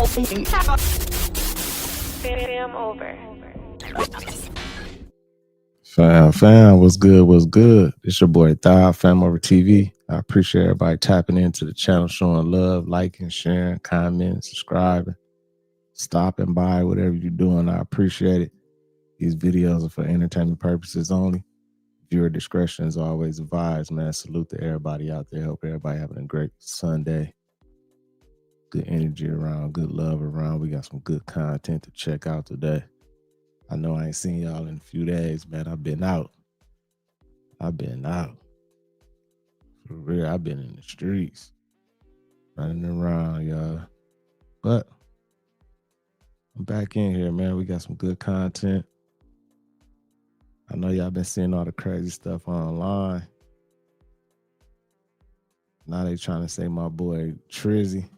Fam over. Fam, what's good? What's good? It's your boy Thigh, FamOverTV. I appreciate everybody tapping into the channel, showing love, liking, sharing, commenting, subscribing, stopping by, whatever you're doing. I appreciate it. These videos are for entertainment purposes only. Viewer discretion is always advised, man. Salute to everybody out there. Hope everybody having a great Sunday. Good energy around, good love around. We got some good content to check out today. I know I ain't seen y'all in a few days, man. I've been out. For real, I've been in the streets, running around, y'all. But I'm back in here, man. We got some good content. I know y'all been seeing all the crazy stuff online. Now they trying to say my boy Trizzy.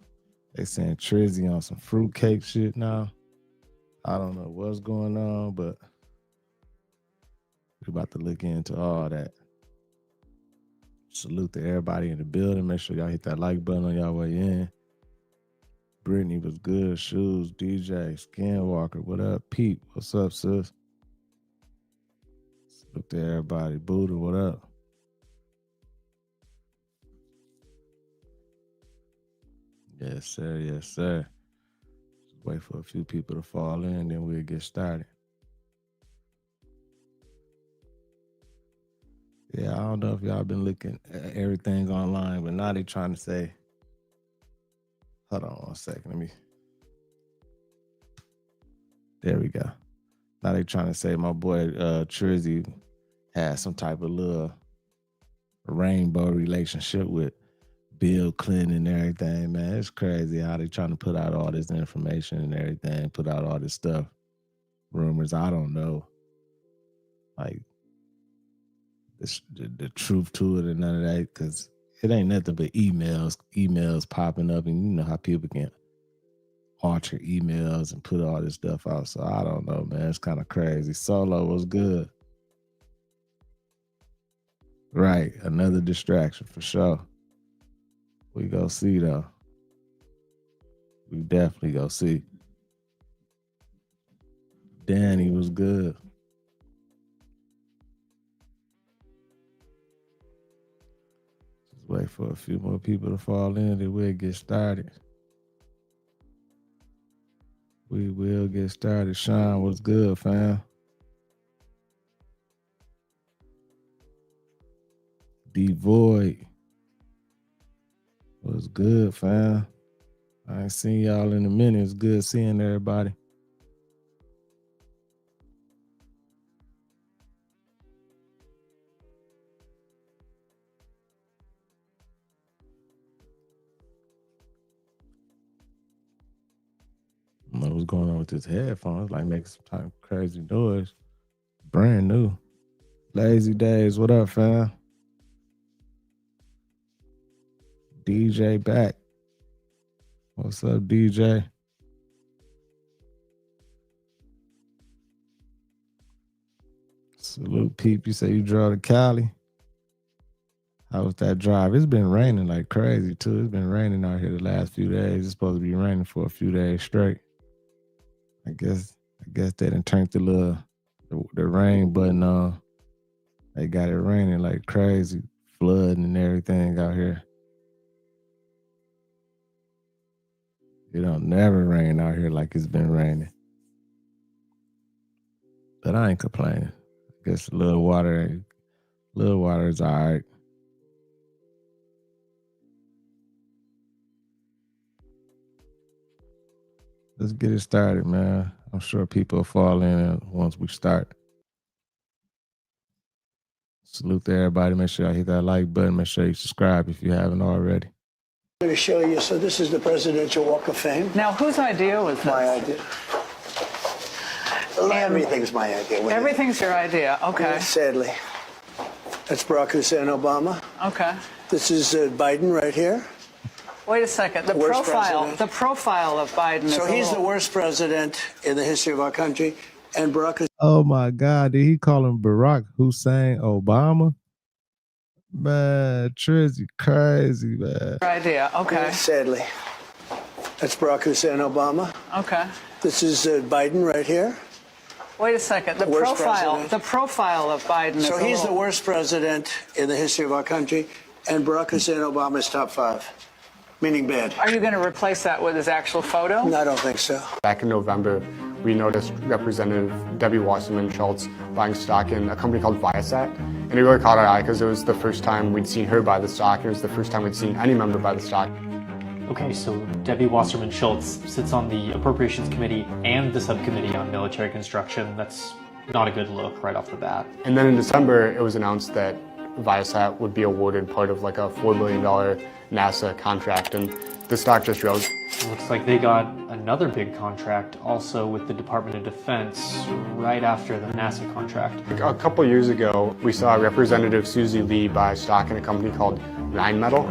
They saying Trizzy on some fruitcake shit now. I don't know what's going on, but we're about to look into all that. Salute to everybody in the building. Make sure y'all hit that like button on y'all way in. Brittany was good. Shoes, DJ, Skinwalker, what up? Pete, what's up, sis? Salute to everybody. Buddha, what up? Yes, sir. Yes, sir. Just wait for a few people to fall in, then we'll get started. Yeah, I don't know if y'all been looking at everything's online, but now they trying to say, hold on 1 second, there we go. Now they trying to say my boy Trizzy had some type of little rainbow relationship with Bill Clinton and everything, man. It's crazy how they trying to put out all this information and everything, put out all this stuff. Rumors, I don't know. Like, the truth to it and none of that, because it ain't nothing but emails popping up, and you know how people can alter emails and put all this stuff out. So I don't know, man. It's kind of crazy. Solo was good. Right. Another distraction for sure. We go see though. We definitely go see. Danny was good. Just wait for a few more people to fall in, then we'll get started. We will get started. Sean, what's good, fam? D-Void. What's good, fam? I ain't seen y'all in a minute. It's good seeing everybody. I don't know what's going on with this headphones. Like making some type of crazy noise. Brand new. Lazy Days, what up, fam? DJ back. What's up, DJ? Salute, Peep. You say you drove to Cali? How was that drive? It's been raining like crazy, too. It's been raining out here the last few days. It's supposed to be raining for a few days straight. I guess they didn't turn the rain button on. They got it raining like crazy, flooding and everything out here. It don't never rain out here like it's been raining. But I ain't complaining. I guess a little water is all right. Let's get it started, man. I'm sure people will fall in once we start. Salute to everybody. Make sure you hit that like button. Make sure you subscribe if you haven't already. I'm going to show you. So this is the Presidential Walk of Fame. Now, whose idea was this? My idea. Everything's my idea. Everything's your idea. Okay. Sadly. That's Barack Hussein Obama. Okay. This is Biden right here. Wait a second. The profile of Biden is so he's the worst president in the history of our country. And Barack Hussein. Oh, my God. Did he call him Barack Hussein Obama? Man, Trizzy crazy, man. Your idea. Okay. Sadly. That's Barack Hussein Obama. Okay. This is Biden right here. Wait a second. The Worst profile. president. The profile of Biden. So is he's the worst president in the history of our country, and Barack Hussein Obama is top 5, meaning bad. Are you going to replace that with his actual photo? No, I don't think so. Back in November, we noticed Representative Debbie Wasserman Schultz buying stock in a company called Viasat. And it really caught our eye because it was the first time we'd seen her buy the stock. And it was the first time we'd seen any member buy the stock. Okay, so Debbie Wasserman Schultz sits on the Appropriations Committee and the Subcommittee on Military Construction. That's not a good look right off the bat. And then in December, it was announced that Viasat would be awarded part of like a $4 billion NASA contract, and the stock just rose. It looks like they got another big contract also with the Department of Defense right after the NASA contract. A couple years ago, we saw Representative Susie Lee buy stock in a company called Rheinmetall.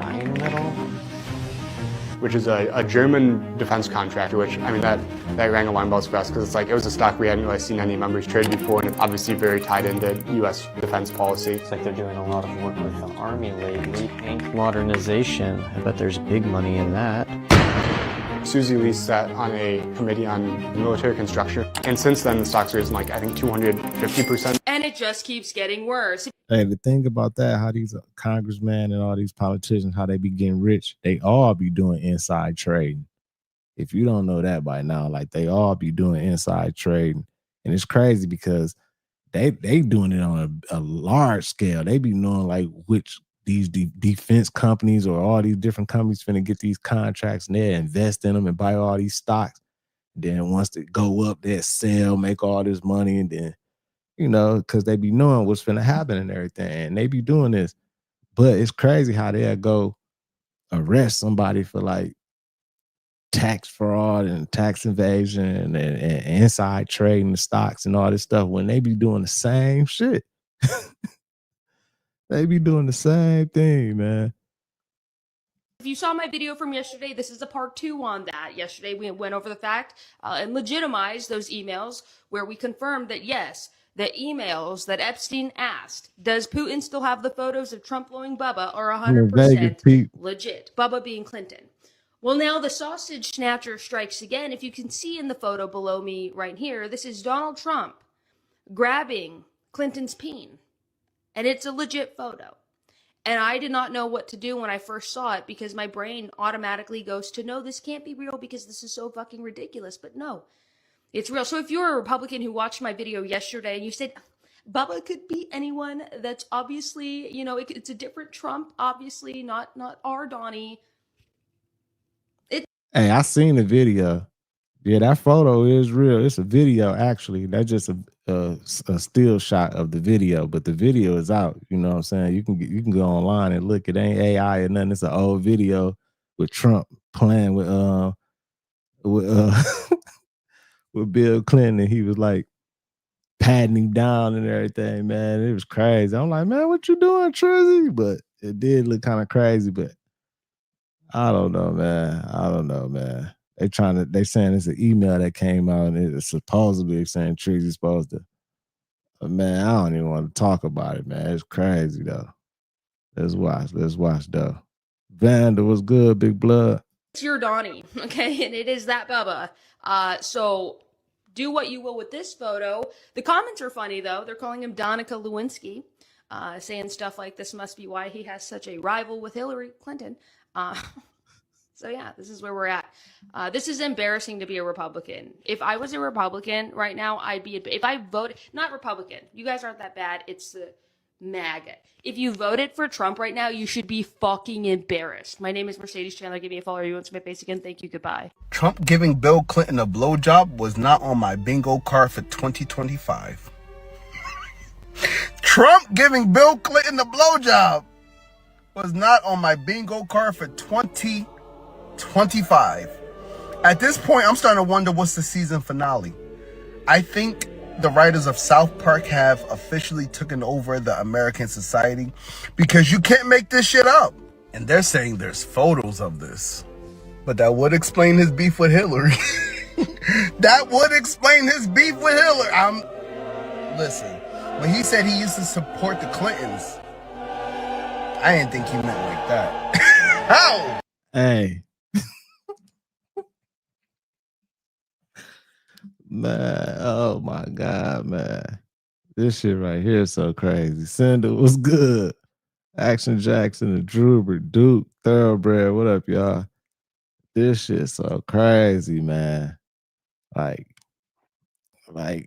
Which is a German defense contractor, which, I mean, that rang alarm bells for us because it's like, it was a stock we hadn't really seen any members trade before, and obviously very tied into U.S. defense policy. It's like they're doing a lot of work with the Army lately. Tank modernization, I bet there's big money in that. Susie Lee sat on a committee on military construction, and since then the stock's risen like, I think 250%. And it just keeps getting worse. Hey, the thing about that, how these congressmen and all these politicians, how they be getting rich, they all be doing inside trading. If you don't know that by now, like they all be doing inside trading. And it's crazy because they doing it on a large scale. They be knowing like which these defense companies or all these different companies finna get these contracts, and they invest in them and buy all these stocks. Then once they go up, they sell, make all this money, and then, you know, because they be knowing what's finna happen and everything, and they be doing this. But it's crazy how they'll go arrest somebody for like tax fraud and tax evasion and inside trading the stocks and all this stuff when they be doing the same shit. They be doing the same thing, man. If you saw my video from yesterday, this is a part 2 on that. Yesterday, we went over the fact and legitimized those emails where we confirmed that, yes, the emails that Epstein asked, does Putin still have the photos of Trump blowing Bubba, are 100% legit? Bubba being Clinton. Well, now the sausage snatcher strikes again. If you can see in the photo below me right here, this is Donald Trump grabbing Clinton's peen. And it's a legit photo. And I did not know what to do when I first saw it because my brain automatically goes to, no, this can't be real because this is so fucking ridiculous. But no, it's real. So if you're a Republican who watched my video yesterday and you said, Bubba could be anyone that's obviously, you know, it's a different Trump, obviously, not our Donnie. Hey, I seen the video. Yeah, that photo is real. It's a video, actually. That's just a still shot of the video, but the video is out. You know what I'm saying? You can go online and look. It ain't AI or nothing. It's an old video with Trump playing with with Bill Clinton, and he was like patting him down and everything. Man, it was crazy. I'm like, man, what you doing, Trizzy? But it did look kind of crazy. But I don't know, man. They saying it's an email that came out and it's supposedly saying Treesy's supposed to. But man, I don't even want to talk about it, man. It's crazy though. Let's watch though. Vanda, was good, big blood. It's your Donnie, okay? And it is that Bubba. So do what you will with this photo. The comments are funny though. They're calling him Donica Lewinsky, saying stuff like this must be why he has such a rival with Hillary Clinton. So yeah, this is where we're at. This is embarrassing to be a Republican. If I was a Republican right now, if I voted, not Republican, you guys aren't that bad, it's the MAGA. If you voted for Trump right now, you should be fucking embarrassed. My name is Mercedes Chandler. Give me a follow. You want to my face again? Thank you. Goodbye. Trump giving Bill Clinton a blowjob was not on my bingo card for 2025. Trump giving Bill Clinton a blowjob was not on my bingo card for 2025. At this point, I'm starting to wonder what's the season finale. I think the writers of South Park have officially taken over the American society because you can't make this shit up. And they're saying there's photos of this. But that would explain his beef with Hillary. That would explain his beef with Hillary. Listen, when he said he used to support the Clintons, I didn't think he meant like that. How? Hey. Man, oh my God, man. This shit right here is so crazy. Cinder was good. Action Jackson, the Droober, Duke, Thoroughbred. What up, y'all? This shit so crazy, man. Like,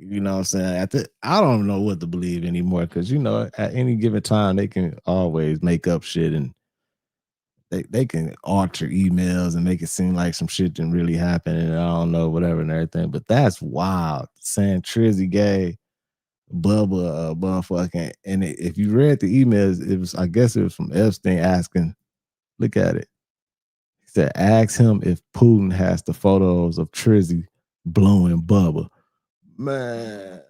you know what I'm saying? I don't know what to believe anymore because, you know, at any given time, they can always make up shit and they can alter emails and make it seem like some shit didn't really happen and I don't know, whatever and everything. But that's wild. Saying Trizzy gay, Bubba, motherfucking. And if you read the emails, I guess it was from Epstein asking, look at it. He said, ask him if Putin has the photos of Trizzy blowing Bubba. Man.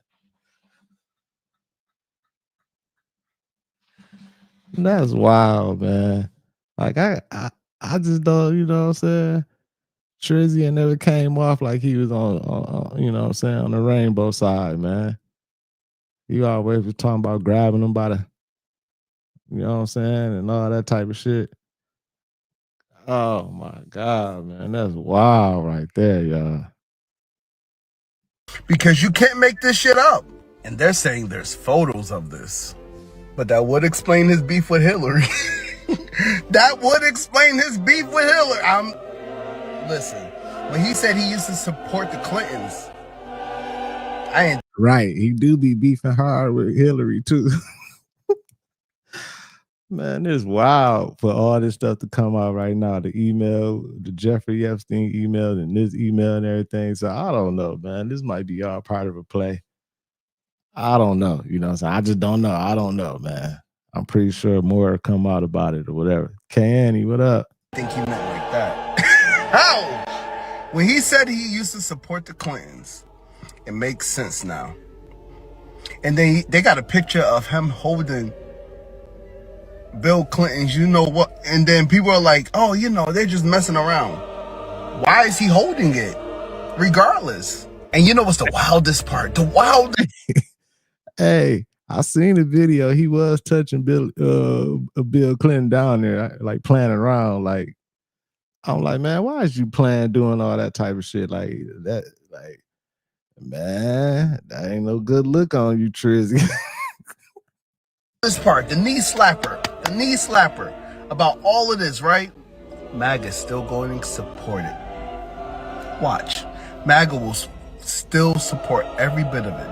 That's wild, man. Like I just don't, you know what I'm saying? Trizzy never came off like he was on, you know what I'm saying, on the rainbow side, man. He always was talking about grabbing them by the, you know what I'm saying, and all that type of shit. Oh my God, man. That's wild right there, y'all. Because you can't make this shit up. And they're saying there's photos of this. But that would explain his beef with Hillary. That would explain his beef with Hillary. Listen, when he said he used to support the Clintons, I ain't right. He do be beefing hard with Hillary too. Man, it's wild for all this stuff to come out right now. The email, the Jeffrey Epstein email, and this email and everything. So I don't know, man. This might be all part of a play. I don't know. You know what I'm saying? I just don't know. I don't know, man. I'm pretty sure more will come out about it or whatever. K-Annie, what up? I think he meant like that. How? When he said he used to support the Clintons, it makes sense now. And then they got a picture of him holding Bill Clinton's, you know what? And then people are like, oh, you know, they're just messing around. Why is he holding it? Regardless. And you know what's the wildest part? The wildest. Hey, I seen the video. He was touching Bill Clinton down there, like playing around. Like, I'm like, man, why is you playing doing all that type of shit like that? Like, man, that ain't no good look on you, Trizzy. This part, the knee slapper about all of this, right? MAGA's still going to support it. Watch. MAGA will still support every bit of it.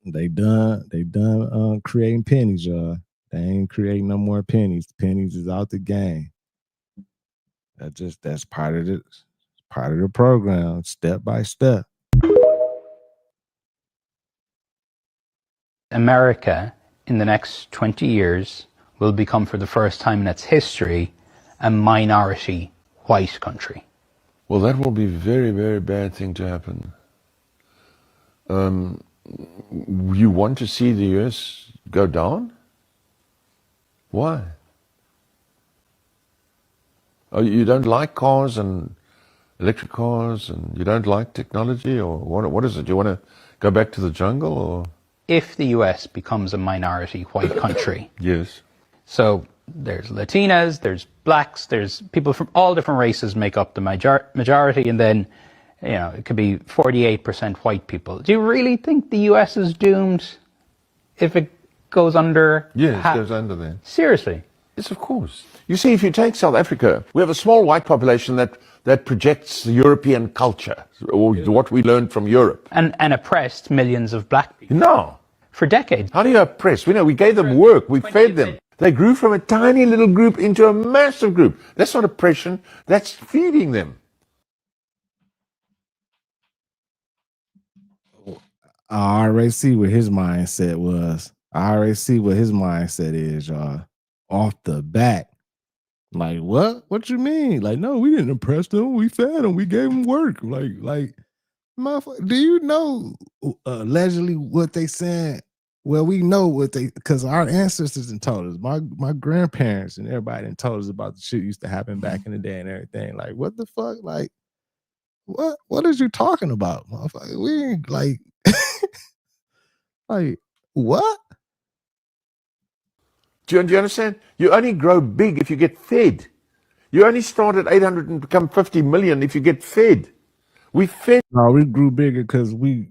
They done creating pennies, y'all. They ain't creating no more pennies. Pennies is out the game. That's part of the program, step by step. America in the next 20 years will become, for the first time in its history, a minority white country. Well, that will be a very, very bad thing to happen. You want to see the US go down? Why? Oh, you don't like cars and electric cars, and you don't like technology, or what is it? Do you want to go back to the jungle, or? If the US becomes a minority white country. Yes. So there's Latinas, there's blacks, there's people from all different races make up the majority, and then, you know, it could be 48% white people. Do you really think the US is doomed if it goes under? Yes, it goes under then. Seriously? Yes, of course. You see, if you take South Africa, we have a small white population that projects European culture, or what we learned from Europe. And oppressed millions of black people. No. For decades. How do you oppress? We gave them work, we fed them. They grew from a tiny little group into a massive group. That's not oppression, that's feeding them. I already see what his mindset was. I already see what his mindset is, y'all. Off the bat. Like, what? What you mean? Like, no, we didn't oppress them. We fed them. We gave them work. Like, motherfucker, do you know allegedly what they said? Well, we know what they, because our ancestors done told us. My grandparents and everybody done told us about the shit used to happen back in the day and everything. Like, what the fuck? Like, What is you talking about, motherfucker? We ain't like like what? Do you understand? You only grow big if you get fed. You only start at 800 and become 50 million if you get fed. We fed. No, we grew bigger because we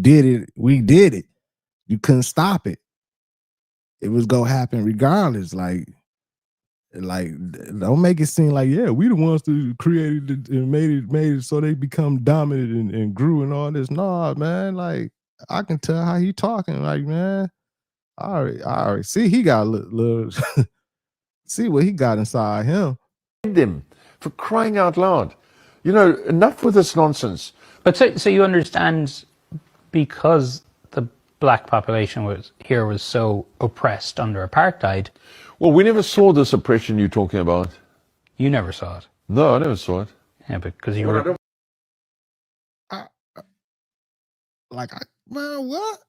did it. We did it. You couldn't stop it. It was gonna happen regardless. Like don't make it seem like we the ones that created it and made it so they become dominant and grew and all this. Nah, man. Like I can tell how he talking. Like man, I already see he got a little see what he got inside him. Them for crying out loud. You know, enough with this nonsense. But so you understand, because the black population was so oppressed under apartheid. Well, we never saw this oppression you're talking about. You never saw it. No, I never saw it. Yeah, because you were. Man, what?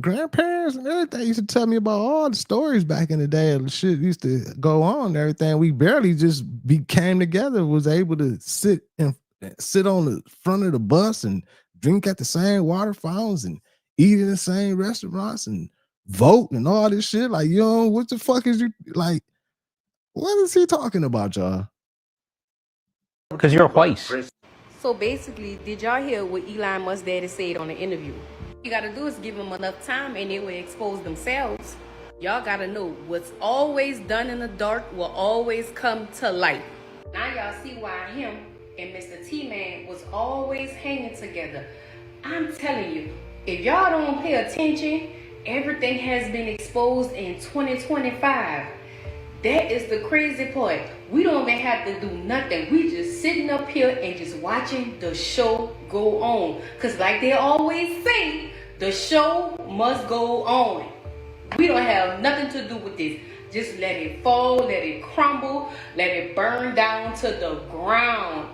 Grandparents and everything used to tell me about all the stories back in the day. The shit used to go on and everything. We barely just came together, was able to sit on the front of the bus and drink at the same water fountains and eat in the same restaurants and vote and all this shit. Like, what the fuck is you like? What is he talking about, y'all? Because you're white. So basically, did y'all hear what Elon Musk's daddy said on the interview? You gotta do is give them enough time and they will expose themselves. Y'all gotta know what's always done in the dark will always come to light. Now y'all see why him and Mr. T-Man was always hanging together. I'm telling you, if y'all don't pay attention, everything has been exposed in 2025. That is the crazy part. We don't even have to do nothing. We just sitting up here and just watching the show go on. Because like they always say, the show must go on. We don't have nothing to do with this. Just let it fall, let it crumble, let it burn down to the ground.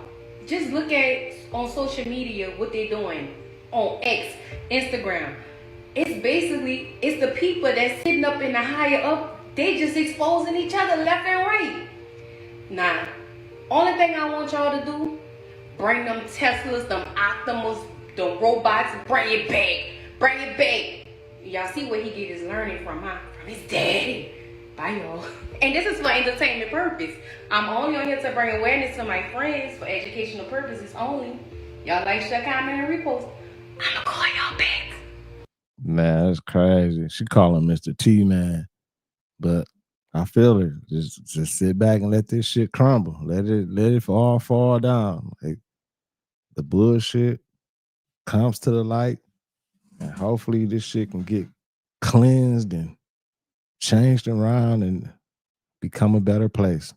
Just look at on social media what they're doing on X, Instagram. It's the people that's sitting up in the higher up. They just exposing each other left and right. Nah, only thing I want y'all to do, bring them Teslas, them Optimus, them robots, bring it back. Bring it back. Y'all see where he get his learning from, huh? From his daddy. Bye, y'all. And this is for entertainment purpose. I'm only on here to bring awareness to my friends for educational purposes only. Y'all like, share, comment, and repost. I'ma call y'all back. Man, that's crazy. She call him Mr. T-Man. But I feel it. Just sit back and let this shit crumble. Let it all fall down. Like the bullshit comes to the light, and hopefully this shit can get cleansed and changed around and become a better place.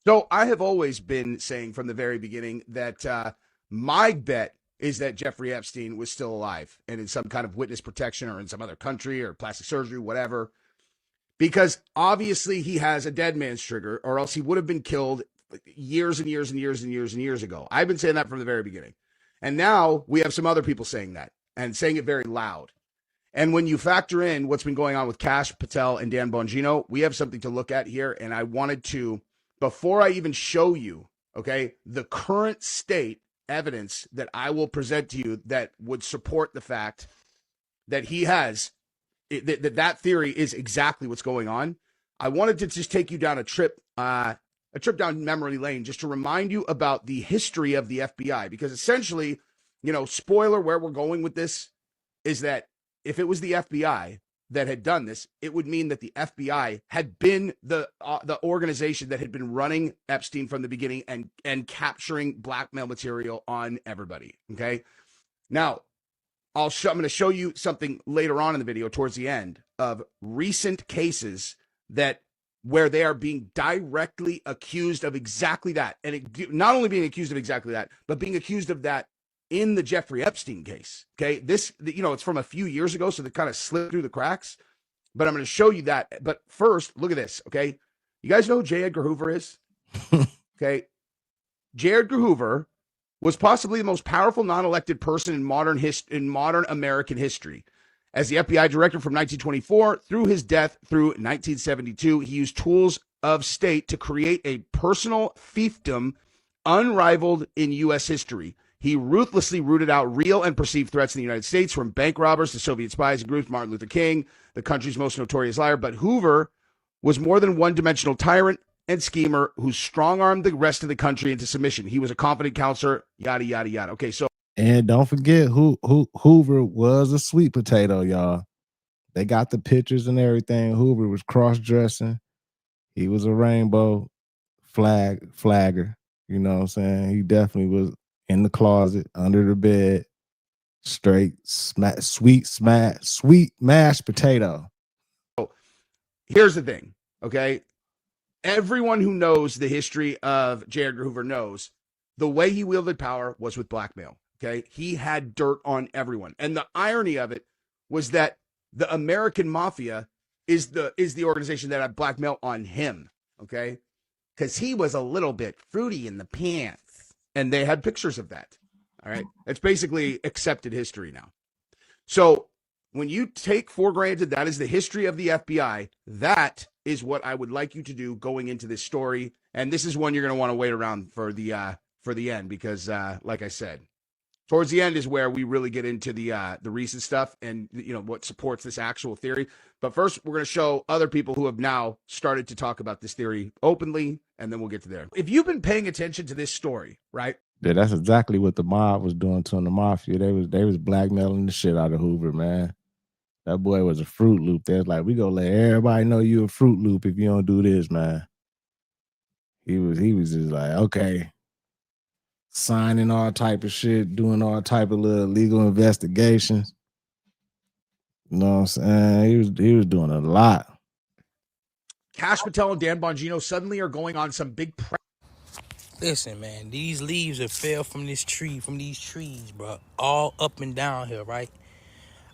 So I have always been saying from the very beginning that my bet is that Jeffrey Epstein was still alive and in some kind of witness protection or in some other country or plastic surgery, whatever, because obviously he has a dead man's trigger, or else he would have been killed years and years and years and years and years ago. I've been saying that from the very beginning. And now we have some other people saying that and saying it very loud. And when you factor in what's been going on with Kash Patel and Dan Bongino, we have something to look at here. And I wanted to, before I even show you, okay, the current state evidence that I will present to you that would support the fact that he has, that theory is exactly what's going on. I wanted to just take you down a trip down memory lane, just to remind you about the history of the FBI, because essentially, spoiler, where we're going with this is that if it was the FBI that had done this, it would mean that the FBI had been the organization that had been running Epstein from the beginning and capturing blackmail material on everybody. Okay. Now, I'm going to show you something later on in the video towards the end of recent cases where they are being directly accused of exactly that. And not only being accused of exactly that, but being accused of that in the Jeffrey Epstein case. Okay. This, it's from a few years ago, so they kind of slipped through the cracks, but I'm going to show you that. But first, look at this. Okay. You guys know who J. Edgar Hoover is? Okay. J. Edgar Hoover was possibly the most powerful non-elected person in modern American history. As the FBI director from 1924 through his death through 1972, he used tools of state to create a personal fiefdom unrivaled in U.S. history. He ruthlessly rooted out real and perceived threats in the United States, from bank robbers to Soviet spies and groups, Martin Luther King, the country's most notorious liar. But Hoover was more than one-dimensional tyrant and schemer who strong-armed the rest of the country into submission. He was a confident counselor, yada, yada, yada. Okay, so. And don't forget Hoover was a sweet potato, y'all. They got the pictures and everything. Hoover was cross-dressing. He was a rainbow flagger. You know what I'm saying? He definitely was in the closet, under the bed, straight sweet mashed potato. Here's the thing, okay? Everyone who knows the history of J. Edgar Hoover knows the way he wielded power was with blackmail, okay? He had dirt on everyone. And the irony of it was that the American mafia is the organization that had blackmail on him, okay? Because he was a little bit fruity in the pants. And they had pictures of that, all right? It's basically accepted history now. So when you take for granted that is the history of the FBI, that is what I would like you to do going into this story. And this is one you're going to want to wait around for the end, because like I said, towards the end is where we really get into the recent stuff and, you know, what supports this actual theory. But first, we're going to show other people who have now started to talk about this theory openly, and then we'll get to there. If you've been paying attention to this story, right? Yeah, that's exactly what the mob was doing to the mafia. They was blackmailing the shit out of Hoover, man. That boy was a Fruit Loop. They was like, we gonna let everybody know you a Fruit Loop if you don't do this, man. He was just like, okay, signing all type of shit, doing all type of little legal investigations. You know what I'm saying? He was doing a lot. Cash Patel and Dan Bongino suddenly are going on some big Listen, man, these leaves have fell from this tree, from these trees, bro, all up and down here, right?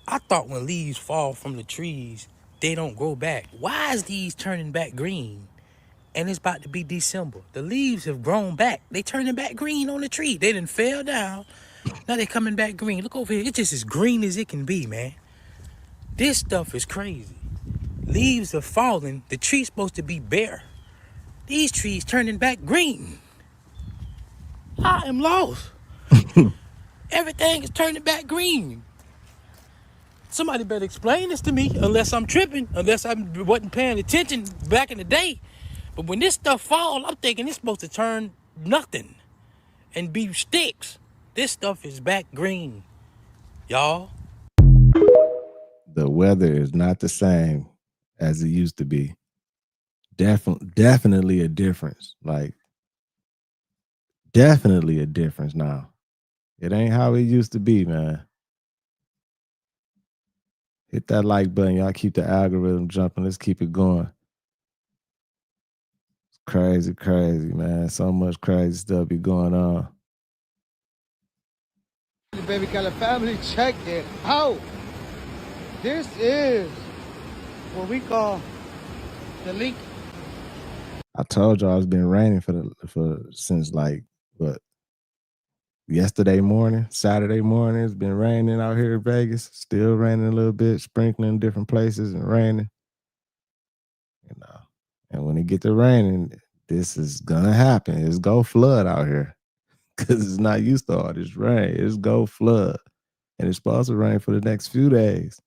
I thought when leaves fall from the trees, they don't grow back. Why is these turning back green? And it's about to be December. The leaves have grown back. They turning back green on the tree. They done fell down. Now they coming back green. Look over here. It's just as green as it can be, man. This stuff is crazy. Leaves are falling. The tree's supposed to be bare. These trees turning back green. I am lost. Everything is turning back green. Somebody better explain this to me, unless I'm tripping, unless I wasn't paying attention back in the day. But when this stuff falls, I'm thinking it's supposed to turn nothing and be sticks. This stuff is back green, y'all. The weather is not the same as it used to be. Definitely a difference. Like, definitely a difference now. It ain't how it used to be, man. Hit that like button, y'all. Keep the algorithm jumping. Let's keep it going. It's crazy, man. So much crazy stuff be going on. Baby Cali family, check it out. This is what we call the link. I told y'all it's been raining since like what? Yesterday morning, Saturday morning, it's been raining out here in Vegas. Still raining a little bit, sprinkling in different places and raining. You know, and when it get to raining, this is gonna happen. It's go flood out here because it's not used to all this rain. It's go flood, and it's supposed to rain for the next few days.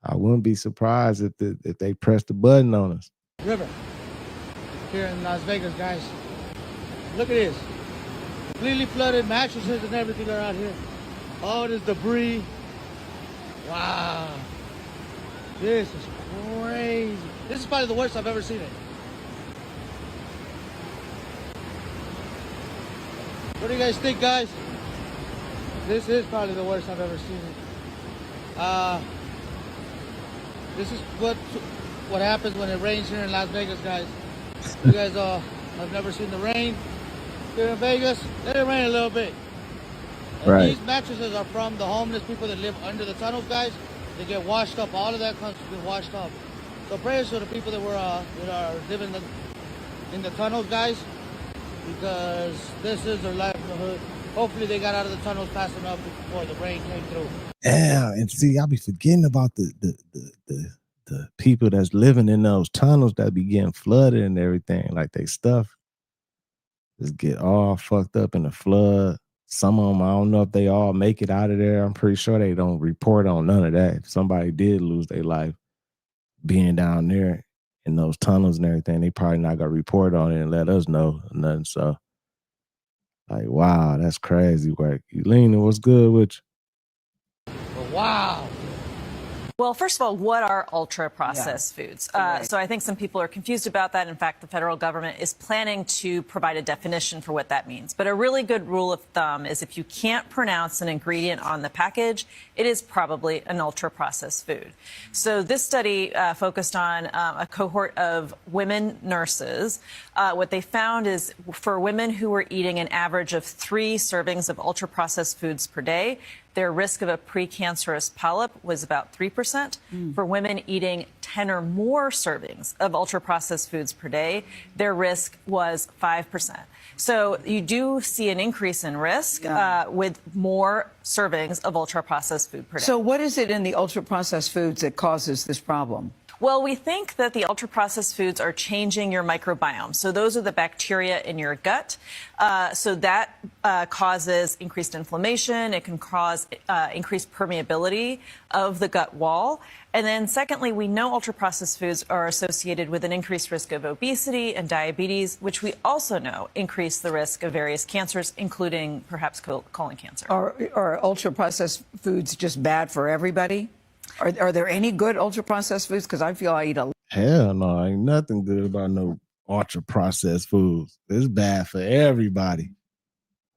I wouldn't be surprised if they press the button on us. River here in Las Vegas, guys. Look at this. Completely flooded, mattresses and everything are out here. All this debris. Wow. This is crazy. This is probably the worst I've ever seen it. What do you guys think, guys? This is probably the worst I've ever seen it. This is what happens when it rains here in Las Vegas, guys. You guys have never seen the rain here in Vegas. Let it rain a little bit. And right. These mattresses are from the homeless people that live under the tunnels, guys. They get washed up. All of that comes to be washed up. So prayers to the people that are living in the tunnels, guys, because this is their livelihood. Hopefully they got out of the tunnels fast enough before the rain came through. Yeah, and see, I'll be forgetting about the people that's living in those tunnels that be getting flooded and everything, like they stuff. just get all fucked up in the flood. Some of them, I don't know if they all make it out of there. I'm pretty sure they don't report on none of that. If somebody did lose their life being down there in those tunnels and everything, they probably not gonna report on it and let us know or nothing. So, like, wow, that's crazy work. Elena, what's good with you? Wow. Well, first of all, what are ultra-processed foods? So I think some people are confused about that. In fact, the federal government is planning to provide a definition for what that means. But a really good rule of thumb is if you can't pronounce an ingredient on the package, it is probably an ultra-processed food. So this study focused on a cohort of women nurses. What they found is for women who were eating an average of 3 servings of ultra-processed foods per day, their risk of a precancerous polyp was about 3%. For women eating 10 or more servings of ultra-processed foods per day, their risk was 5%. So you do see an increase in risk with more servings of ultra-processed food per day. So what is it in the ultra-processed foods that causes this problem? Well, we think that the ultra-processed foods are changing your microbiome. So those are the bacteria in your gut. So that causes increased inflammation. It can cause increased permeability of the gut wall. And then secondly, we know ultra-processed foods are associated with an increased risk of obesity and diabetes, which we also know increase the risk of various cancers, including perhaps colon cancer. Are ultra-processed foods just bad for everybody? Are there any good ultra-processed foods? Because I feel I eat a... Hell no, ain't nothing good about no ultra-processed foods. It's bad for everybody.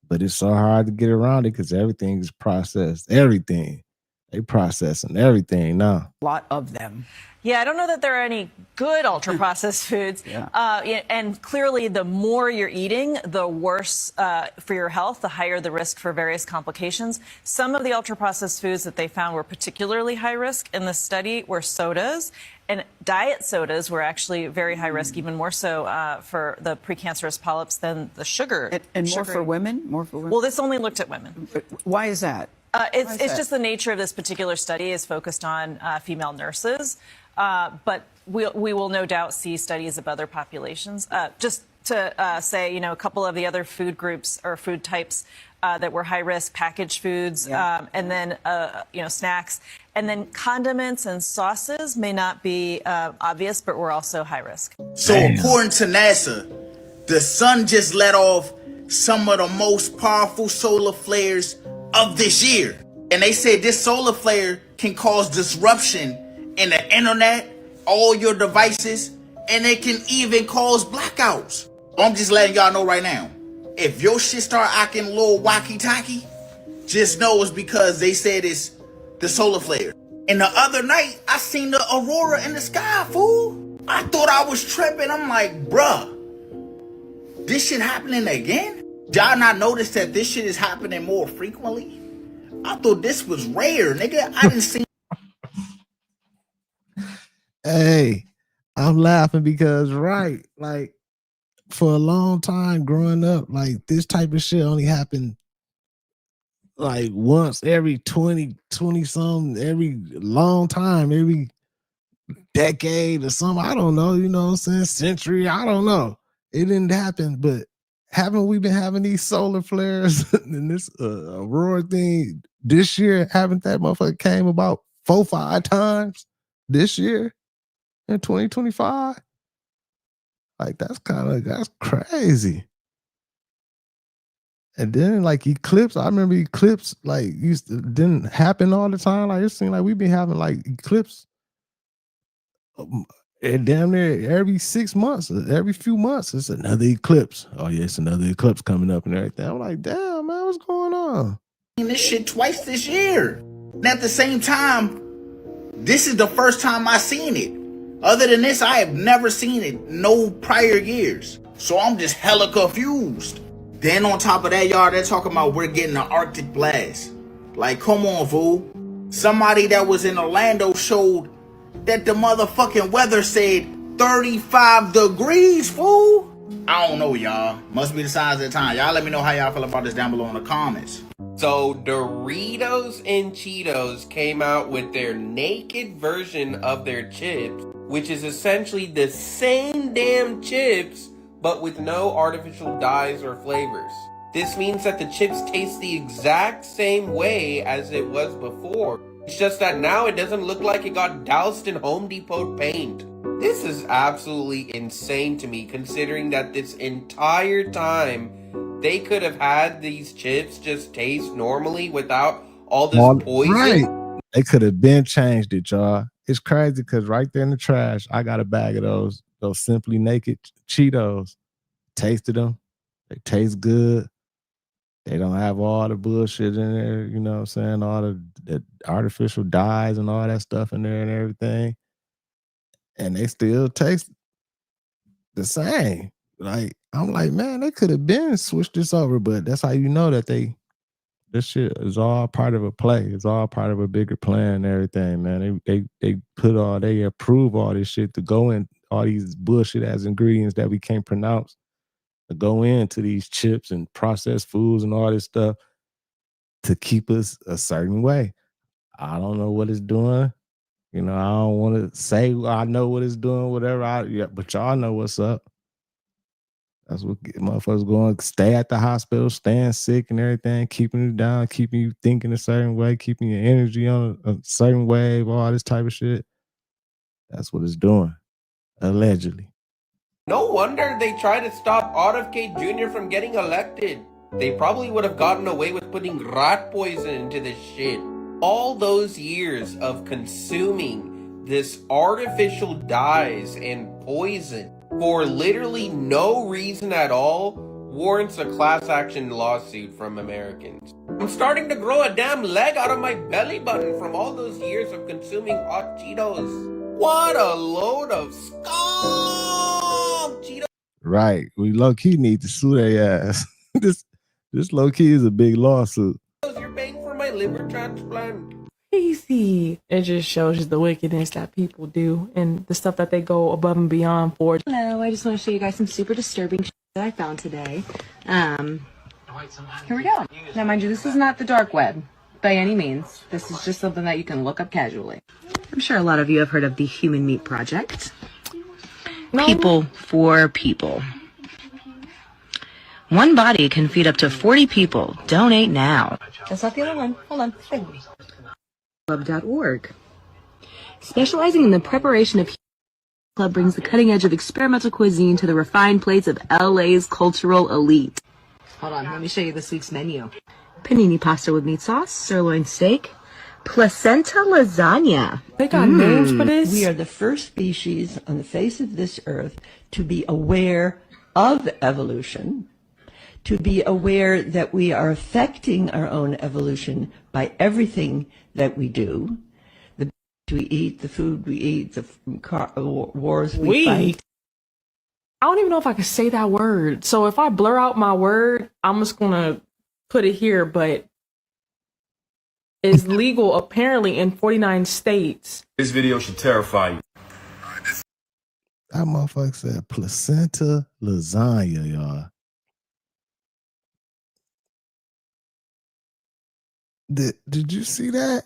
But it's so hard to get around it because everything is processed. Everything. They processing everything now. A lot of them. Yeah, I don't know that there are any good ultra-processed foods. And clearly, the more you're eating, the worse for your health, the higher the risk for various complications. Some of the ultra-processed foods that they found were particularly high risk in the study were sodas. And diet sodas were actually very high risk, even more so for the precancerous polyps than the sugar. And more for women? More for women? Well, this only looked at women. Why is that? It's just the nature of this particular study is focused on female nurses. But we will no doubt see studies of other populations. Just to say, a couple of the other food groups or food types that were high risk, packaged foods, and then, snacks. And then condiments and sauces may not be obvious, but were also high risk. So according to NASA, the sun just let off some of the most powerful solar flares of this year. And they said this solar flare can cause disruption in the internet, all your devices, and it can even cause blackouts. I'm just letting y'all know right now, if your shit start acting a little wacky-tacky, just know it's because they said it's the solar flare. And the other night, I seen the aurora in the sky, fool. I thought I was tripping. I'm like, bruh, this shit happening again? Y'all not notice that this shit is happening more frequently? I thought this was rare, nigga. I didn't see. Hey, I'm laughing because, like, for a long time growing up, like, this type of shit only happened, like, once every 20 something, every long time, every decade or something. I don't know, you know what I'm saying? Century, I don't know. It didn't happen, but haven't we been having these solar flares and this aurora thing this year? Haven't that motherfucker came about 4-5 times this year in 2025? Like, that's crazy. And then like eclipse, I remember eclipse like didn't happen all the time. Like it seemed like we've been having like eclipse and damn near every 6 months, every few months, it's another eclipse. Oh yeah, it's another eclipse coming up and everything. I'm like, damn, man, what's going on? This shit twice this year. And at the same time, this is the first time I seen it. Other than this, I have never seen it no prior years. So I'm just hella confused. Then on top of that, y'all, they're talking about we're getting an Arctic blast. Like, come on, fool. Somebody that was in Orlando showed that the motherfucking weather said 35 degrees, fool. I don't know, y'all. Must be the signs of the time. Y'all let me know how y'all feel about this down below in the comments. So Doritos and Cheetos came out with their naked version of their chips, which is essentially the same damn chips, but with no artificial dyes or flavors. This means that the chips taste the exact same way as it was before. It's just that now it doesn't look like it got doused in Home Depot paint. This is absolutely insane to me, considering that this entire time they could have had these chips just taste normally without all this poison. Right. They could have been changed it, y'all. It's crazy because right there in the trash, I got a bag of those Simply Naked Cheetos. Tasted them. They taste good. They don't have all the bullshit in there, you know what I'm saying? All the artificial dyes and all that stuff in there and everything. And they still taste the same. Like, I'm like, man, they could have been switched this over, but that's how you know that this shit is all part of a play. It's all part of a bigger plan and everything, man. They approve all this shit to go in, all these bullshit as ingredients that we can't pronounce, to go into these chips and processed foods and all this stuff to keep us a certain way. I don't know what it's doing. You know, I don't want to say I know what it's doing, whatever. But y'all know what's up. That's what motherfuckers going. Stay at the hospital, staying sick and everything, keeping you down, keeping you thinking a certain way, keeping your energy on a certain wave, all this type of shit. That's what it's doing, allegedly. No wonder they tried to stop RFK Jr. from getting elected. They probably would have gotten away with putting rat poison into this shit. All those years of consuming this artificial dyes and poison for literally no reason at all warrants a class action lawsuit from Americans. I'm starting to grow a damn leg out of my belly button from all those years of consuming hot Cheetos. What a load of scum! Cheetos. Right. We low-key need to sue their ass. This low-key is a big lawsuit. You're paying for my liver transplant. Easy. It just shows you the wickedness that people do and the stuff that they go above and beyond for. Hello, I just want to show you guys some super disturbing shit that I found today. Here we go. Now, mind you, this is not the dark web by any means. This is just something that you can look up casually. I'm sure a lot of you have heard of the Human Meat Project. No. People for people. One body can feed up to 40 people. Donate now. That's not the other one. Hold on. Club.org. Specializing in the preparation of Club brings the cutting edge of experimental cuisine to the refined plates of LA's cultural elite. Hold on, let me show you this week's menu. Panini pasta with meat sauce, sirloin steak, placenta lasagna. They got names for this? We are the first species on the face of this earth to be aware of evolution, to be aware that we are affecting our own evolution by everything that we do. The we eat, the food we eat, the wars we fight. I don't even know if I can say that word. So if I blur out my word, I'm just going to put it here, but it's legal apparently in 49 states. This video should terrify you. That motherfucker said placenta lasagna, y'all. Did you see that?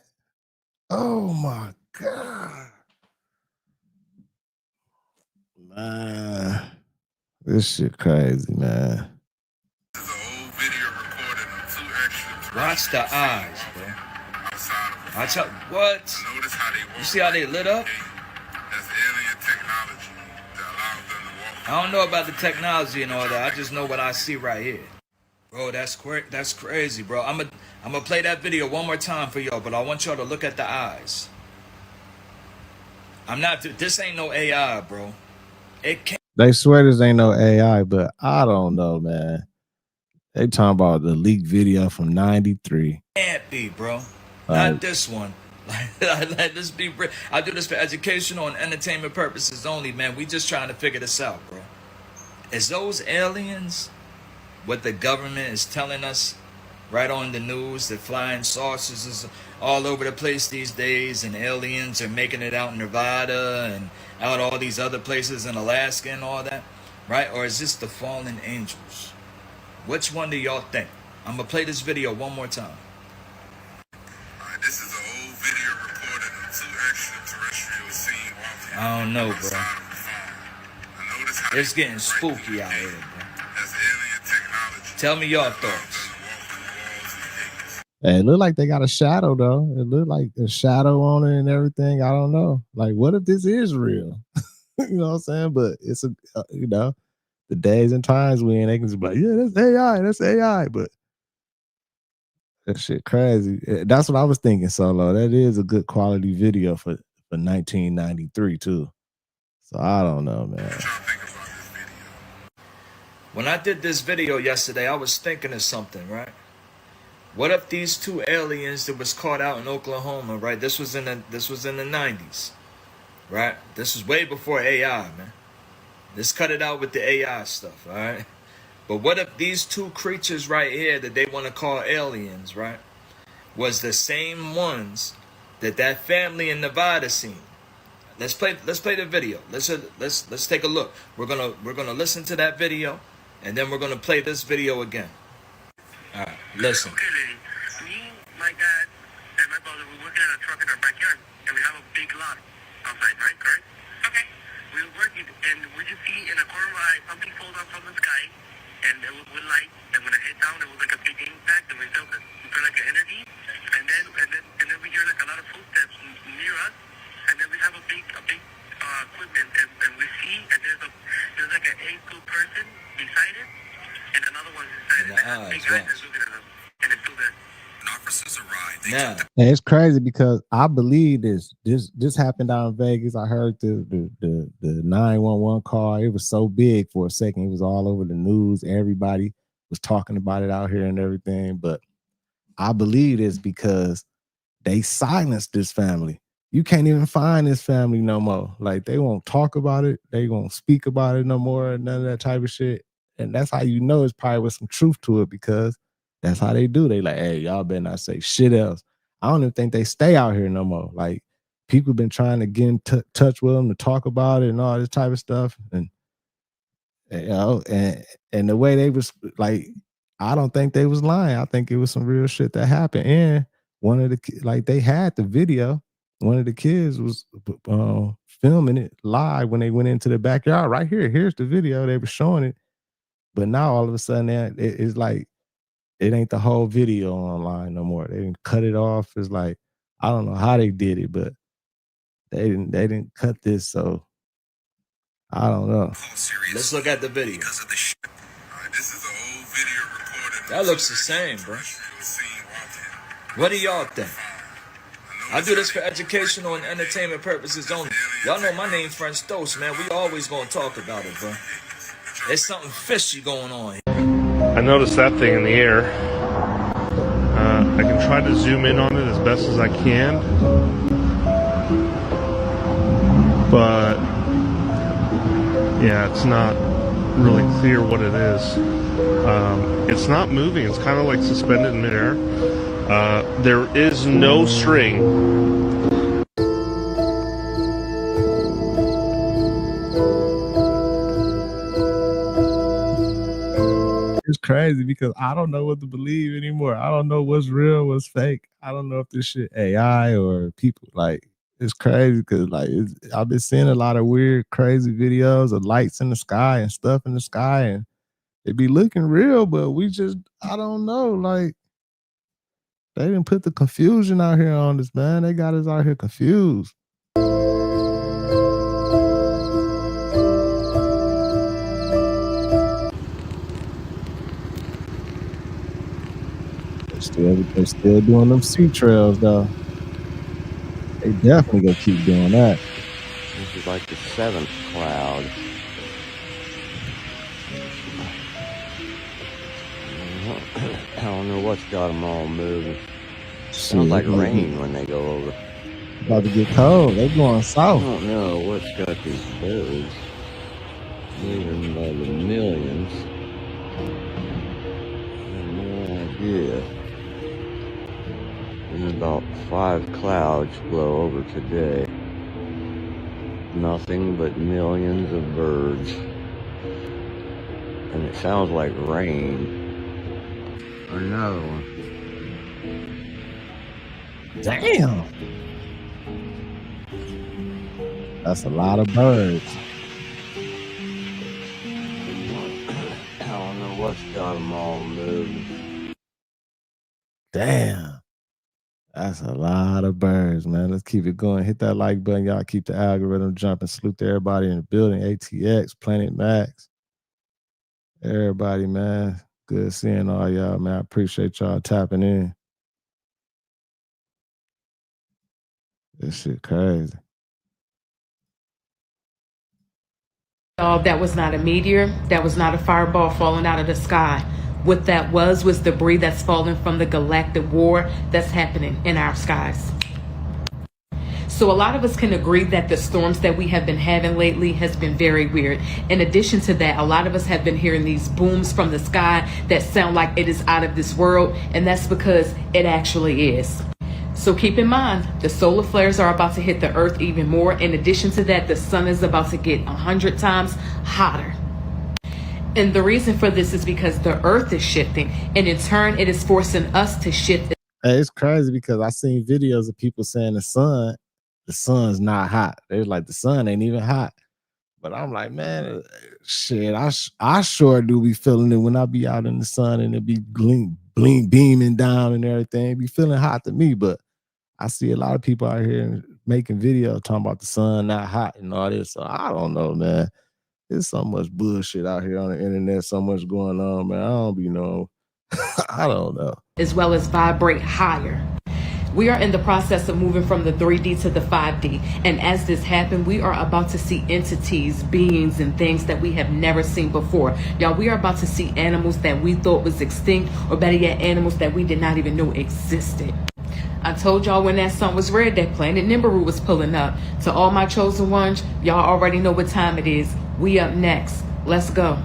Oh my God. Man. This shit crazy, man. Watch the eyes, bro. Watch out. What? You see how they lit up? I don't know about the technology and all that. I just know what I see right here. Bro, that's crazy, bro. I'm gonna play that video one more time for y'all, but I want y'all to look at the eyes. This ain't no AI, bro. It can't. They swear this ain't no AI, but I don't know, man. They talking about the leaked video from '93. Can't be, bro. Not this one. Let this be. I do this for educational and entertainment purposes only, man. We just trying to figure this out, bro. Is those aliens what the government is telling us right on the news, that flying saucers is all over the place these days, and aliens are making it out in Nevada and out all these other places in Alaska and all that, right? Or is this the fallen angels? Which one do y'all think? I'm gonna play this video one more time. This is an old video recorded of two extraterrestrials seen walking. I don't know, bro. Notice how It's getting spooky out here, bro. Tell me your thoughts. Hey, it look like they got a shadow though. It look like a shadow on it and everything. I don't know. Like, what if this is real? You know what I'm saying? But it's the days and times we in, they can just be like, yeah, that's AI, that's AI. But that shit crazy. That's what I was thinking, Solo. That is a good quality video for 1993 too. So I don't know, man. When I did this video yesterday, I was thinking of something, right? What if these two aliens that was caught out in Oklahoma, right? This was in the 90s, right? This was way before AI, man. Let's cut it out with the AI stuff, all right? But what if these two creatures right here that they want to call aliens, right, was the same ones that family in Nevada seen? Let's play the video. Let's take a look. We're gonna listen to that video, and then we're gonna play this video again. All right, listen. Okay, lady. Me, my dad, and my brother, we're working on a truck in our backyard, and we have a big lot outside, right? Correct? Okay. We were working, and we just see in a corner of our eye something falls out from the sky, and it was with light, and when it hit down, it was like a big impact, and we felt it. We felt like an energy, and then we hear like a lot of footsteps near us, and then we have a big equipment, and we see, and there's like an 8-foot person beside it, and another one beside it. Big eyes is looking at us, and it's still there. When officers arrived, And it's crazy because I believe this happened out in Vegas. I heard the 911 call. It was so big for a second. It was all over the news. Everybody was talking about it out here and everything. But I believe this because they silenced this family. You can't even find this family no more. Like, they won't talk about it. They won't speak about it no more. None of that type of shit. And that's how you know it's probably with some truth to it, because that's how they do. They like, hey, y'all better not say shit else. I don't even think they stay out here no more. Like, people been trying to get in touch with them to talk about it and all this type of stuff. And and the way they was like, I don't think they was lying. I think it was some real shit that happened. And one of the they had the video. One of the kids was filming it live when they went into the backyard. Right here, here's the video. They were showing it. But now all of a sudden, it's like it ain't the whole video online no more. They didn't cut it off. It's like, I don't know how they did it, but they didn't cut this, so I don't know. Let's look at the video. That looks the same, bro. What do y'all think? I do this for educational and entertainment purposes only. Y'all know my name French Toast, man. We always gonna talk about it, bro. There's something fishy going on. I noticed that thing in the air. I can try to zoom in on it as best as I can, but yeah, it's not really clear what it is. It's not moving. It's kind of like suspended in midair. There is no string. It's crazy because I don't know what to believe anymore. I don't know what's real, what's fake. I don't know if this shit AI or people. Like, it's crazy because I've been seeing a lot of weird, crazy videos of lights in the sky and stuff in the sky, and it be looking real, but I don't know. Like, they didn't put the confusion out here on us, man. They got us out here confused. They're still doing them sea trails, though. They definitely gonna keep doing that. This is like the 7th cloud. I don't know what's got them all moving. Sounds like rain when they go over. About to get cold. They're going south. I don't know what's got these birds moving by the millions. I have no idea. And about 5 clouds blow over today. Nothing but millions of birds. And it sounds like rain. Another one. Damn. That's a lot of birds. know what's got them all moving. Damn. That's a lot of birds, man. Let's keep it going. Hit that like button, y'all. Keep the algorithm jumping. Salute to everybody in the building. ATX, Planet Max. Everybody, man. Good seeing all y'all, man. I appreciate y'all tapping in. This shit crazy. That was not a meteor. That was not a fireball falling out of the sky. What that was debris that's falling from the galactic war that's happening in our skies. So a lot of us can agree that the storms that we have been having lately has been very weird. In addition to that, a lot of us have been hearing these booms from the sky that sound like it is out of this world, and that's because it actually is. So keep in mind, the solar flares are about to hit the earth even more. In addition to that, the sun is about to get 100 times hotter. And the reason for this is because the earth is shifting, and in turn, it is forcing us to shift. Hey, it's crazy because I seen videos of people saying the sun's not hot. They're like, the sun ain't even hot. But I'm like, man, shit, I sure do be feeling it when I be out in the sun and it be beaming down and everything. It be feeling hot to me, but I see a lot of people out here making videos talking about the sun not hot and all this. So I don't know, man. There's so much bullshit out here on the internet, so much going on, man. I don't be know. I don't know. As well as vibrate higher. We are in the process of moving from the 3D to the 5D. And as this happens, we are about to see entities, beings, and things that we have never seen before. Y'all, we are about to see animals that we thought was extinct, or better yet, animals that we did not even know existed. I told y'all when that sun was red that Planet Nibiru was pulling up. To all my chosen ones, y'all already know what time it is. We up next. Let's go.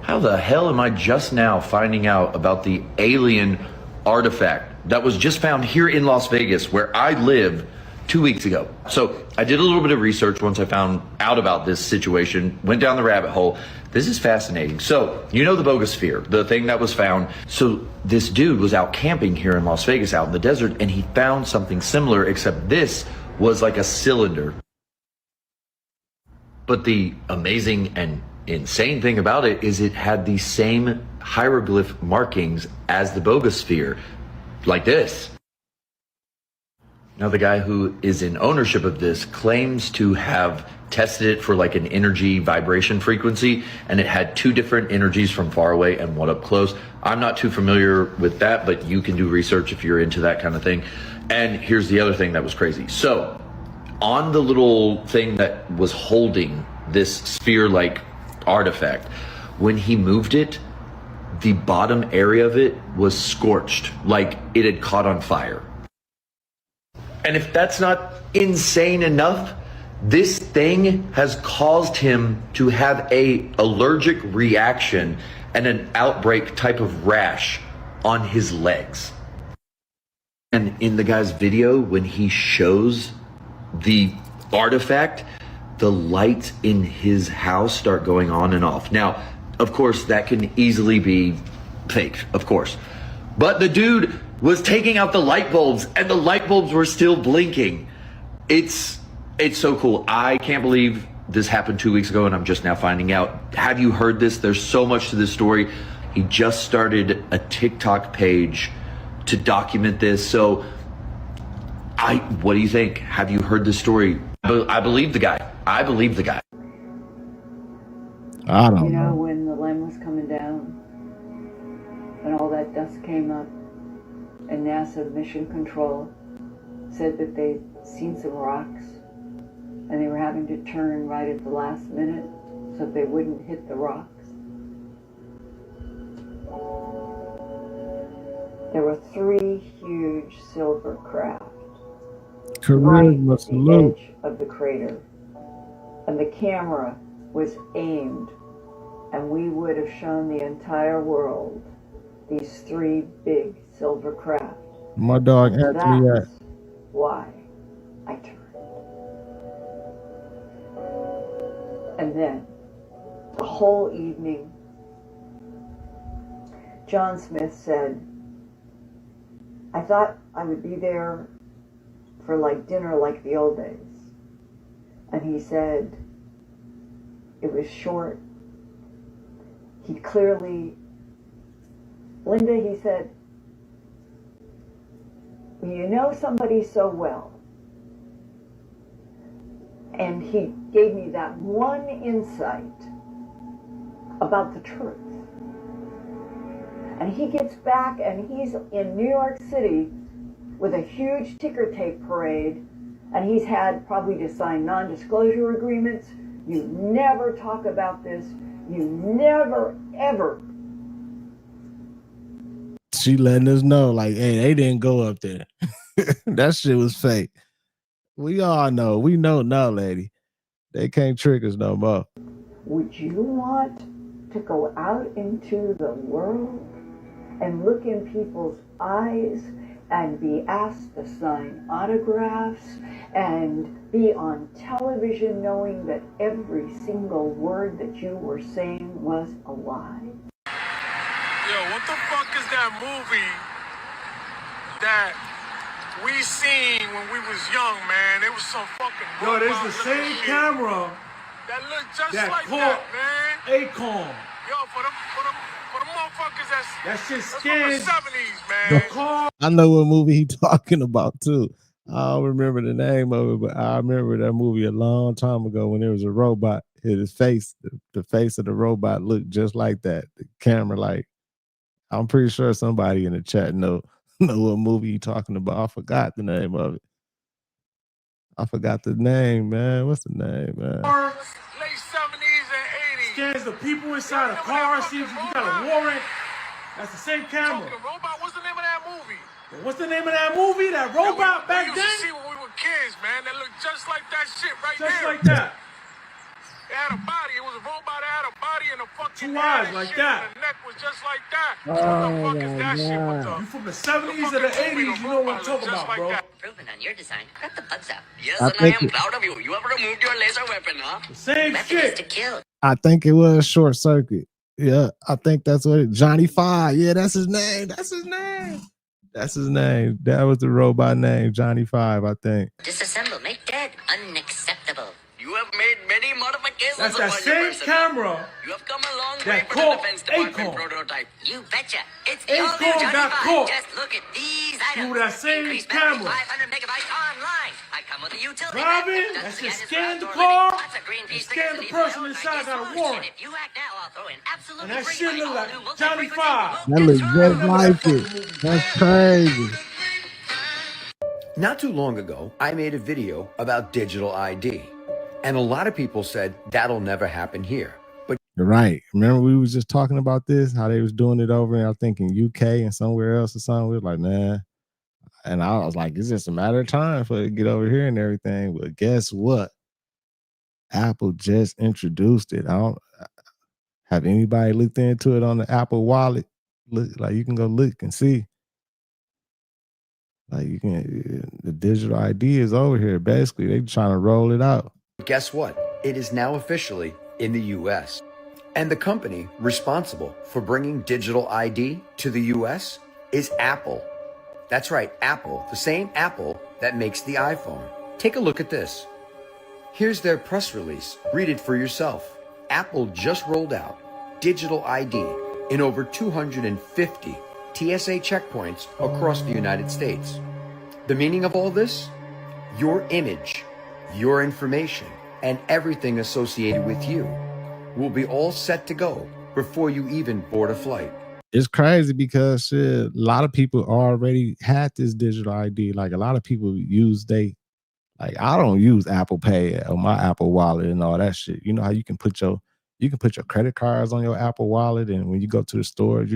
How the hell am I just now finding out about the alien artifact that was just found here in Las Vegas, where I live, 2 weeks ago? So I did a little bit of research once I found out about this situation, went down the rabbit hole. This is fascinating. So, you know the bogosphere, the thing that was found. So this dude was out camping here in Las Vegas, out in the desert, and he found something similar, except this was like a cylinder. But the amazing and insane thing about it is it had the same hieroglyph markings as the bogosphere, like this. Now, the guy who is in ownership of this claims to have tested it for like an energy vibration frequency, and it had two different energies from far away and one up close. I'm not too familiar with that, but you can do research if you're into that kind of thing. And here's the other thing that was crazy. So on the little thing that was holding this sphere-like artifact, when he moved it, the bottom area of it was scorched, like it had caught on fire. And if that's not insane enough, this thing has caused him to have a allergic reaction and an outbreak type of rash on his legs. And in the guy's video, when he shows the artifact, the lights in his house start going on and off. Now, of course, that can easily be fake, of course. But the dude was taking out the light bulbs, and the light bulbs were still blinking. It's so cool. I can't believe this happened 2 weeks ago, and I'm just now finding out. Have you heard this? There's so much to this story. He just started a TikTok page to document this. So, what do you think? Have you heard this story? I believe the guy. I believe the guy. I don't know. When the LEM was coming down and all that dust came up, and NASA Mission Control said that they'd seen some rocks and they were having to turn right at the last minute so they wouldn't hit the rocks. There were 3 huge silver craft right at the edge of the crater, and the camera was aimed, and we would have shown the entire world these 3 big silver craft. My dog Anthony. That's why I turned. And then the whole evening, John Smith said, I thought I would be there for like dinner like the old days. And he said it was short. he clearly, Linda, he said, you know somebody so well. And he gave me that one insight about the truth. And he gets back and he's in New York City with a huge ticker tape parade, and he's had probably to sign non-disclosure agreements. You never talk about this. You never, ever. She letting us know, like, hey, they didn't go up there. That shit was fake. We all know. We know now, lady. They can't trick us no more. Would you want to go out into the world and look in people's eyes and be asked to sign autographs and be on television knowing that every single word that you were saying was a lie? Yo, what the fuck is that movie that we seen when we was young, man? It was some fucking... Yo, there's the same camera that looked just that like caught that, man. Acorn. Yo, for them motherfuckers that shit that's scares from the 70s, man. the car. I know what movie he talking about too. I don't remember the name of it, but I remember that movie a long time ago when there was a robot. His face, the face of the robot looked just like that. The camera, like, I'm pretty sure somebody in the chat know what movie he talking about. I forgot the name of it. I forgot the name, man. What's the name, man? Late 70s and 80s. Scans the people inside a car, see if you got a warrant. That's the same camera. Robot, what's the name of that movie? What's the name of that movie? That robot back then? We used to see when we were kids, man. That looked just like that shit right there. Just like that. It had a body. It was a robot that had a body and a fucking two eyes like that. And the neck was just like that. Oh, what the fuck is that shit? You from the 70s or the 80s, you know what I'm talking about, bro. Improvement on your design. Cut the bugs out. Yes, and I am proud of you. You have removed your laser weapon, huh? The same shit. To kill. I think it was Short Circuit. Yeah, I think that's what Johnny Five. Yeah, that's his name. That's his name. That's his name. That was the robot name, Johnny Five, I think. Disassemble, make dead. Unacceptable. You have made many modifications. That's that same camera. You have come a long way that for the defense department prototype. You betcha. It's the all new Acorn Johnny got 5. caught. Just look at these items. Through that same Increased camera. battery, 500 megabytes online. I come with a utility. Driving, that shit scanned the car, and scanned the person inside, got a warrant. If you act now, I'll throw in absolutely and that free shit look my like all new Johnny Five. That looks just like it. That's crazy. Not too long ago, I made a video about digital ID. And a lot of people said that'll never happen here. But you're right. Remember we was just talking about this, how they was doing it over in, I think, in UK and somewhere else or something. We were like, man. And I was like, it's just a matter of time for it to get over here and everything. But guess what? Apple just introduced it. I don't have anybody looked into it on the Apple Wallet. Look, like you can go look and see. Like you can, the digital ID is over here. Basically, they trying to roll it out. guess what? It is now officially in the US. And the company responsible for bringing digital ID to the US is Apple. That's right, Apple, the same Apple that makes the iPhone. Take a look at this. Here's their press release. Read it for yourself. Apple just rolled out digital ID in over 250 TSA checkpoints across the United States. The meaning of all this? Your image, your information, and everything associated with you will be all set to go before you even board a flight. It's crazy because shit, a lot of people already had this digital ID. Like a lot of people use like I don't use Apple Pay or my Apple Wallet and all that shit. You know how you can put your credit cards on your Apple Wallet, and when you go to the stores,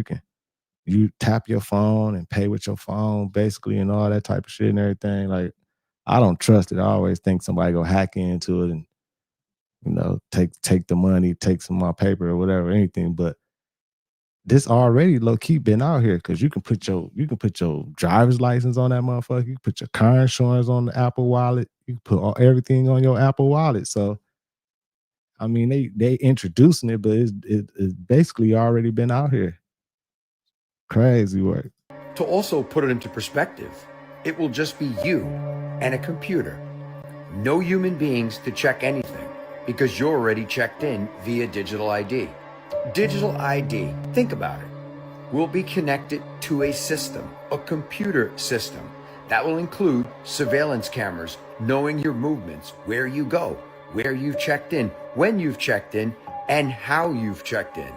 you tap your phone and pay with your phone basically and all that type of shit and everything. Like I don't trust it. I always think somebody go hack into it and take the money, take some of my paper or whatever, anything. But this already low key been out here because you can put your driver's license on that motherfucker. You can put your car insurance on the Apple Wallet. You can put everything on your Apple Wallet. So, I mean, they introducing it, but it's basically already been out here. Crazy work. To also put it into perspective, it will just be you and a computer. No human beings to check anything because you're already checked in via digital ID. Digital ID, think about it, will be connected to a system, a computer system, that will include surveillance cameras knowing your movements, where you go, where you've checked in, when you've checked in, and how you've checked in.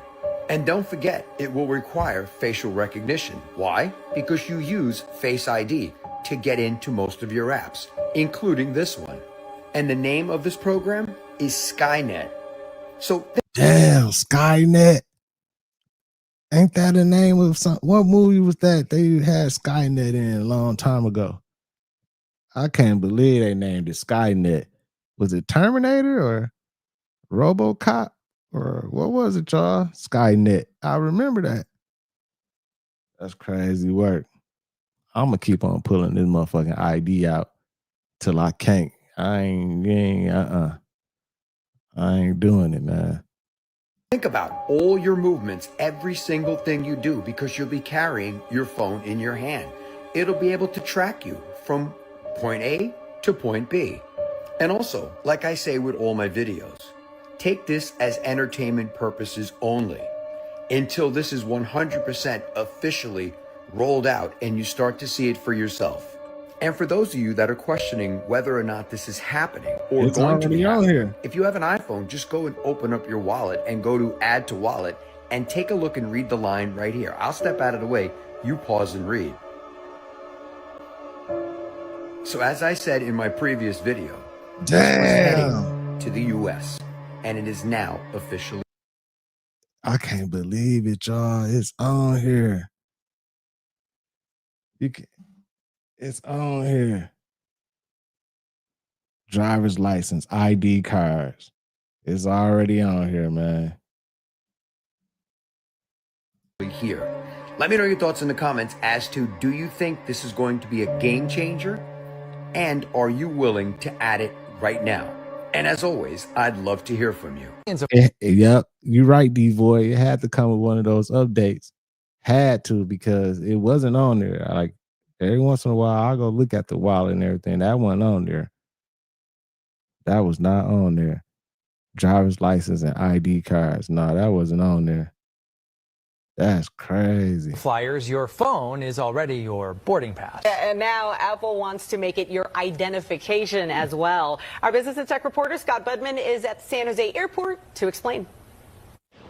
And don't forget, it will require facial recognition. Why? Because you use Face ID to get into most of your apps, including this one. And the name of this program is Skynet. So damn, Skynet. Ain't that the name of some? What movie was that they had Skynet in a long time ago? I can't believe they named it Skynet. Was it Terminator or RoboCop or what was it, y'all? Skynet. I remember that. That's crazy work. I'm gonna keep on pulling this motherfucking ID out till I can't. I ain't doing it, man. think about all your movements, every single thing you do, because you'll be carrying your phone in your hand. It'll be able to track you from point A to point B. And also, like I say with all my videos, take this as entertainment purposes only until this is 100% officially rolled out and you start to see it for yourself. And for those of you that are questioning whether or not this is happening or It's going to be already out happening, here. if you have an iPhone, just go and open up your wallet and go to add to wallet and take a look and read the line right here. I'll step out of the way. You pause and read. So as I said in my previous video, this was heading to the US and it is now officially. I can't believe it, y'all. It's on here. It's on here. Driver's license, ID cards. It's already on here, man. Here. Let me know your thoughts in the comments as to, do you think this is going to be a game changer? And are you willing to add it right now? And as always, I'd love to hear from you. Yep, you're right, D-Boy. It had to come with one of those updates. Had to, because it wasn't on there. Like every once in a while, I'll go look at the wallet and everything. That wasn't on there. That was not on there. Driver's license and ID cards. No, that wasn't on there. That's crazy. Flyers, your phone is already your boarding pass. And now Apple wants to make it your identification as well. Our business and tech reporter Scott Budman is at San Jose Airport to explain.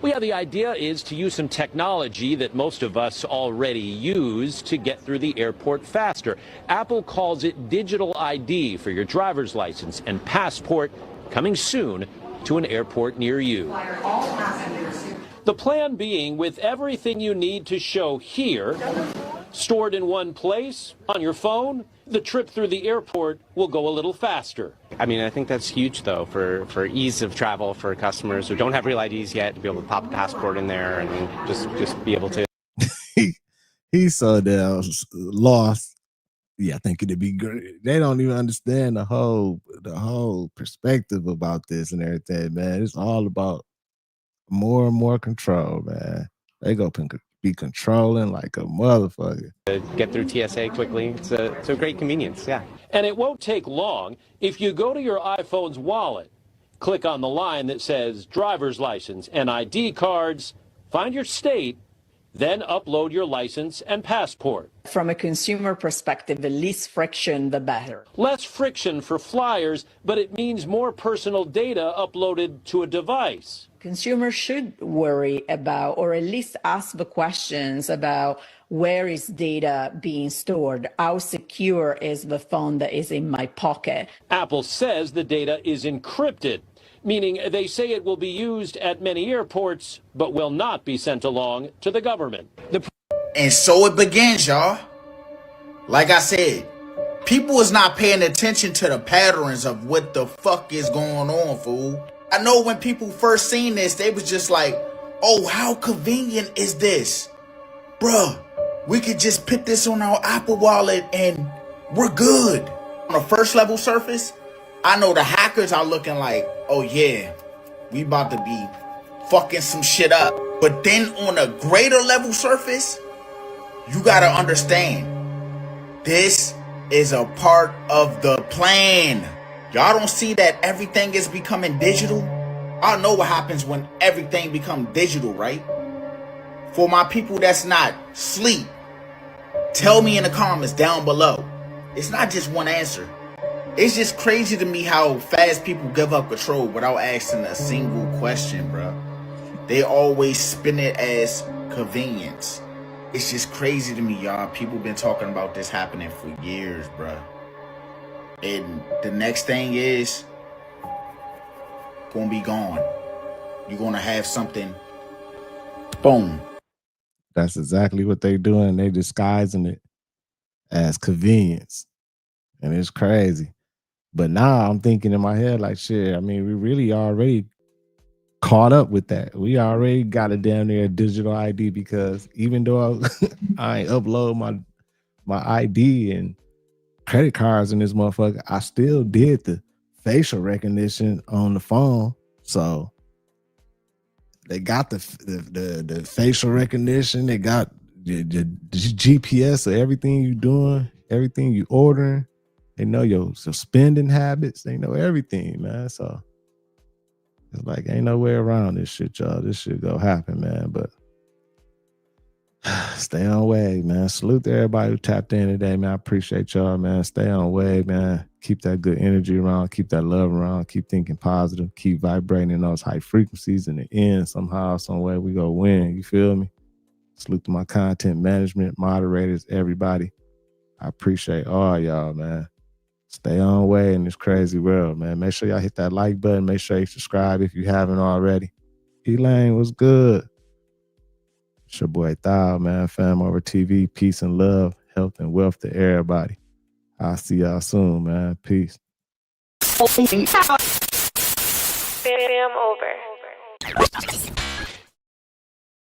Well, yeah, the idea is to use some technology that most of us already use to get through the airport faster. Apple calls it digital ID for your driver's license and passport, coming soon to an airport near you. The plan being, with everything you need to show here, stored in one place on your phone, the trip through the airport will go a little faster. I mean, I think that's huge, though, for ease of travel for customers who don't have real IDs yet, to be able to pop a passport in there and just be able to. He's so damn lost. Yeah, I think it'd be great. They don't even understand the whole perspective about this and everything, man. It's all about more and more control, man. They go be controlling like a motherfucker. Get through TSA quickly. It's a great convenience, yeah. And it won't take long. If you go to your iPhone's wallet, click on the line that says driver's license and ID cards, find your state, then upload your license and passport. From a consumer perspective, the least friction, the better. Less friction for flyers, but it means more personal data uploaded to a device. Consumers should worry about, or at least ask the questions about, where is data being stored? How secure is the phone that is in my pocket? Apple says the data is encrypted, meaning they say it will be used at many airports, but will not be sent along to the government. And so it begins, y'all. Like I said, people is not paying attention to the patterns of what the fuck is going on, fool. I know when people first seen this, they was just like, oh, how convenient is this? Bruh, we could just put this on our Apple wallet and we're good. On a first level surface, I know the hackers are looking like, oh yeah, we about to be fucking some shit up. But then on a greater level surface, you gotta understand, this is a part of the plan. Y'all don't see that everything is becoming digital? I know what happens when everything becomes digital, right? For my people that's not sleep, tell me in the comments down below. It's not just one answer. It's just crazy to me how fast people give up control without asking a single question, bro. They always spin it as convenience. It's just crazy to me, y'all. People been talking about this happening for years, bro. And the next thing is gonna be gone. You're gonna have something, boom. That's exactly what they doing. They disguising it as convenience. And it's crazy. But now I'm thinking in my head, like, shit, I mean, we really already caught up with that. We already got a damn near digital ID, because even though I ain't upload my ID and credit cards in this motherfucker, I still did the facial recognition on the phone. So they got the facial recognition. They got the GPS of everything you doing, everything you ordering. They know your spending habits. They know everything, man. So it's like ain't no way around this shit, y'all. This shit go happen, man. But stay on wave, man. Salute to everybody who tapped in today, man. I appreciate y'all, man. Stay on wave, man. Keep that good energy around. Keep that love around. Keep thinking positive. Keep vibrating in those high frequencies. In the end, somehow, some way, we go win. You feel me? Salute to my content management, moderators, everybody. I appreciate all y'all, man. Stay on way in this crazy world, man. Make sure y'all hit that like button. Make sure you subscribe if you haven't already. Elaine, what's good? It's your boy Thou, man. FamOverTV. Peace and love, health and wealth to everybody. I'll see y'all soon, man. Peace. Fam over.